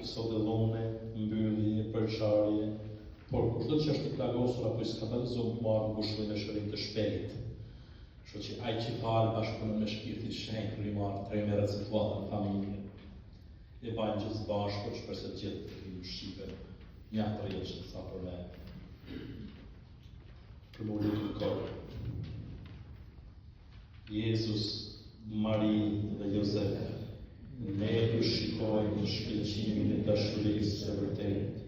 sodellone, mbyllje, përçarje, por kushdo që është i plagosur apo i skandalizuar marrë ngushëllim me shërim të shpejtë. Kështu që ai që falë bashkëpunon me Shpirtin Shenjtë kur i marr 3 herë situatë në familje. E bajnë gjithë bashkë, shpresoj të gjithë të kemi shqipe një atë rrjetë sa për me. Për më lutë në korë. Jezus, Mari dhe Jozef, ne ju shikojmë në shkëlqimin e dashurisë së vërtetë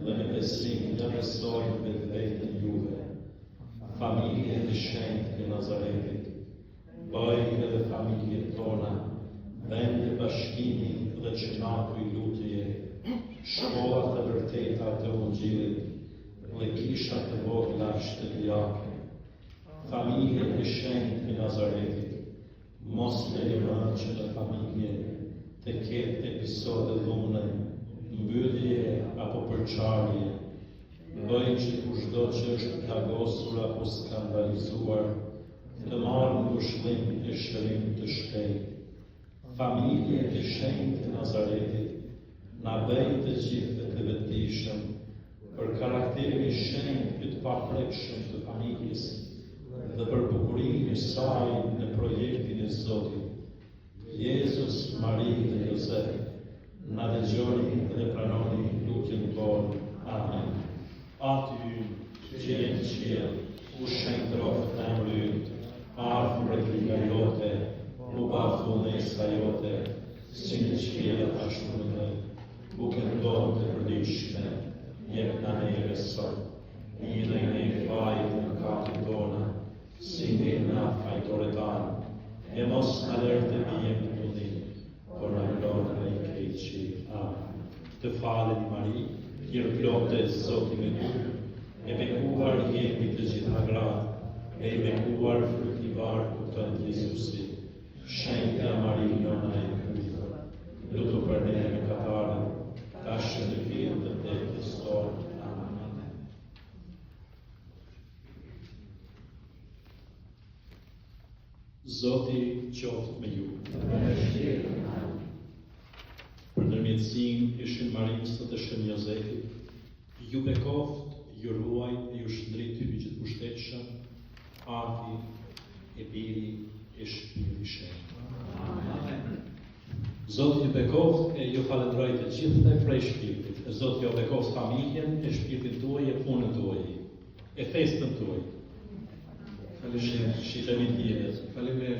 dhe me besim të besojmë vetë vetën juve, familjen e shenjtë të Nazaretit, bëjmë edhe familjet tona, vend të bashkimit dhe çnaku i lutje, shkollat të vërteta të Ungjillit dhe kisha të vogla shtëpiake, familjen e shenjtë të Nazaretit, mos me lëvën që në familje të ketë episode dhune, mbyllje apo përçarje, bëjmë që kushdo që është plagosur apo skandalizuar, të marrë ngushëllim e shërim të shpejtë. Familje e shenjtë të Nazaretit, na bëjë të gjithë të vetëdijshëm për karakterin e shenjtë të paprekshëm të familjes dhe për bukurinë e saj në projektin e Zotit. Jezus, Mari dhe Jozef, na dëgjoni dhe pranoni lutjen tonë. Amen. Aty që je në qiell, u shenjtroft emri yt, ardh mbretëria jote, u baf vullnesa jote, si në qiell ashtu në tokë. Bukën tonë të përditshme, jep na neve sot, i dhe i ne fajt në mëkatet tona, si nga fajtore tanë, e mos na lër të vijem në tullim, por na lër nga i keqi. Amen. Të falemi Mari, plotë Zoti me ty, e bekuar jemi të gjitha gratë, e bekuar fruti i barkut tënd Jezusi. Shenjta Mari njona e krytër, lutu për ne mëkatarët, tash në vijën të vdekjes tonë. Amen. Zoti qoftë me ju. Për ndërmjetësinë e Shën Marisë dhe Shën Jozefit, ju bekoft, ju ruaj e ju shndrit ty me gjithë pushtetshëm, Ati e Biri e Shpirti Shenjtë. Amen. Zoti ju bekoft e ju falenderoj të gjithë prej Shpirtit. Zoti ju bekoft familjen e Shpirtit tuaj e punën tuaj, e festën tuaj. Faleminderit, shitemi dielës. Faleminderit.